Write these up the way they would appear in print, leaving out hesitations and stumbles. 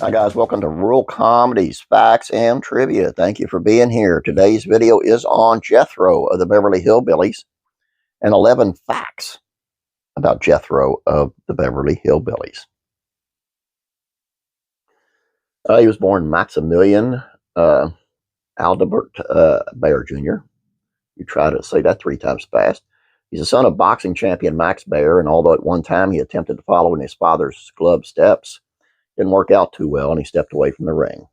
Hi guys, welcome to Rural Comedies, Facts, and Trivia. Thank you for being here. Today's video is on Jethro of the Beverly Hillbillies and 11 facts about Jethro of the Beverly Hillbillies. He was born Maximilian Aldebert Baer Jr. You try to say that 3 times fast. He's the son of boxing champion Max Baer, and although at one time he attempted to follow in his father's glove steps, didn't work out too well, and he stepped away from the ring.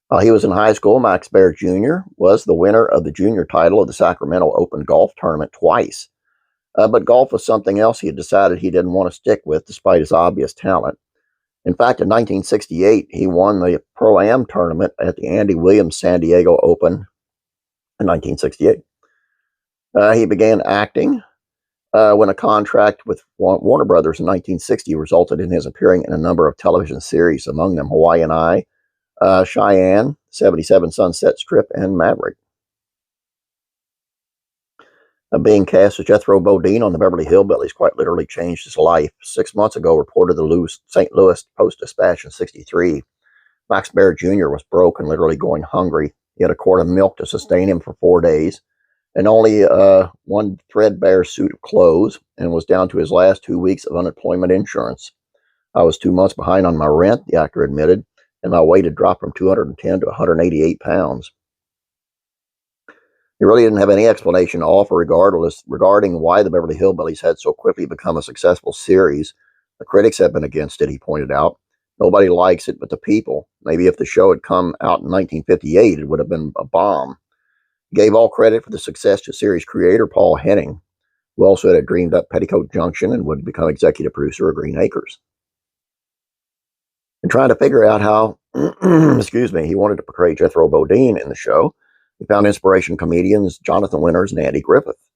While he was in high school, Max Baer Jr. was the winner of the junior title of the Sacramento Open Golf Tournament twice. But golf was something else he had decided he didn't want to stick with, despite his obvious talent. In fact, in 1968, he won the Pro-Am tournament at the Andy Williams San Diego Open in 1968. He began acting when a contract with Warner Brothers in 1960 resulted in his appearing in a number of television series, among them Hawaiian Eye, Cheyenne, 77 Sunset Strip, and Maverick. Being cast as Jethro Bodine on the Beverly Hillbillies quite literally changed his life. 6 months ago, reported the St. Louis Post-Dispatch in '63, Max Baer Jr. was broke and literally going hungry. He had a quart of milk to sustain him for 4 days, and only one threadbare suit of clothes, and was down to his last 2 weeks of unemployment insurance. I was 2 months behind on my rent, the actor admitted, and my weight had dropped from 210 to 188 pounds. He really didn't have any explanation to offer regarding why the Beverly Hillbillies had so quickly become a successful series. The critics have been against it, he pointed out. Nobody likes it but the people. Maybe if the show had come out in 1958, it would have been a bomb. He gave all credit for the success to series creator Paul Henning, who also had dreamed up Petticoat Junction and would become executive producer of Green Acres. In trying to figure out how, he wanted to portray Jethro Bodine in the show, he found inspiration comedians Jonathan Winters and Andy Griffith,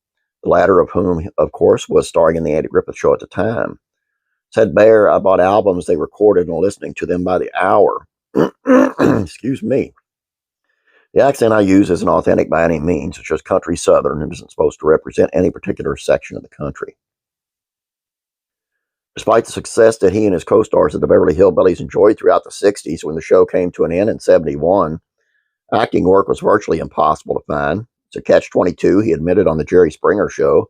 the latter of whom, of course, was starring in the Andy Griffith Show at the time. Said Baer, I bought albums they recorded and listening to them by the hour. Excuse me. The accent I use isn't authentic by any means. It's just country Southern and isn't supposed to represent any particular section of the country. Despite the success that he and his co-stars of the Beverly Hillbillies enjoyed throughout the 60s, when the show came to an end in '71, acting work was virtually impossible to find. It's a catch-22, he admitted on the Jerry Springer Show.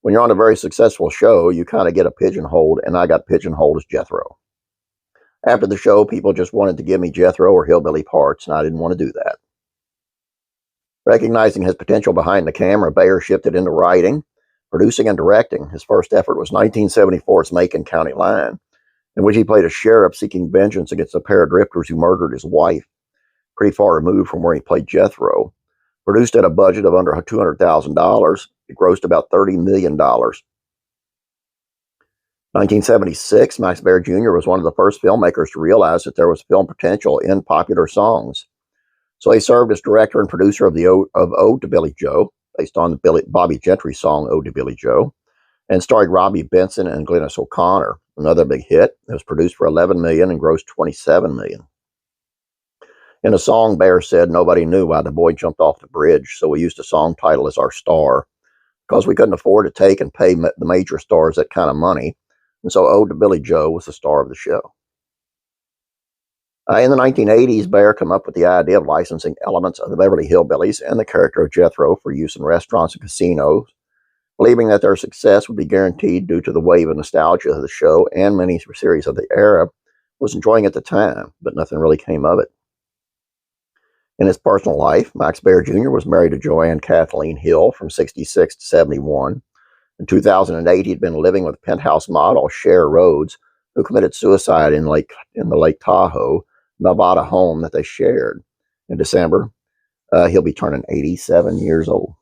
When you're on a very successful show, you kind of get a pigeonholed, and I got pigeonholed as Jethro. After the show, people just wanted to give me Jethro or hillbilly parts, and I didn't want to do that. Recognizing his potential behind the camera, Baer shifted into writing, producing, and directing. His first effort was 1974's Macon County Line, in which he played a sheriff seeking vengeance against a pair of drifters who murdered his wife, pretty far removed from where he played Jethro. Produced at a budget of under $200,000, it grossed about $30 million. 1976, Max Baer Jr. was one of the first filmmakers to realize that there was film potential in popular songs. So he served as director and producer of Ode to Billy Joe, based on the Bobby Gentry song Ode to Billy Joe, and starred Robbie Benson and Glennis O'Connor, another big hit. It was produced for $11 million and grossed $27 million. In a song, Baer said nobody knew why the boy jumped off the bridge, so we used the song title as our star, because we couldn't afford to take and pay the major stars that kind of money, and so Ode to Billy Joe was the star of the show. In the 1980s, Baer came up with the idea of licensing elements of the Beverly Hillbillies and the character of Jethro for use in restaurants and casinos, believing that their success would be guaranteed due to the wave of nostalgia of the show and many series of the era was enjoying at the time, but nothing really came of it. In his personal life, Max Baer Jr. was married to Joanne Kathleen Hill from '66 to '71. In 2008, he'd been living with penthouse model Cher Rhodes, who committed suicide in the Lake Tahoe, Nevada home that they shared. In December, he'll be turning 87 years old.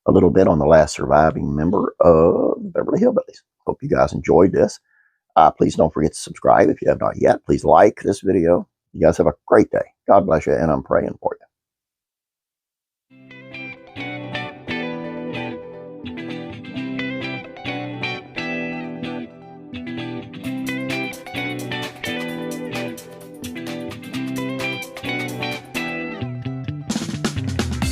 A little bit on the last surviving member of the Beverly Hillbillies. Hope you guys enjoyed this. Please don't forget to subscribe if you have not yet. Please like this video. You guys have a great day. God bless you, and I'm praying for you.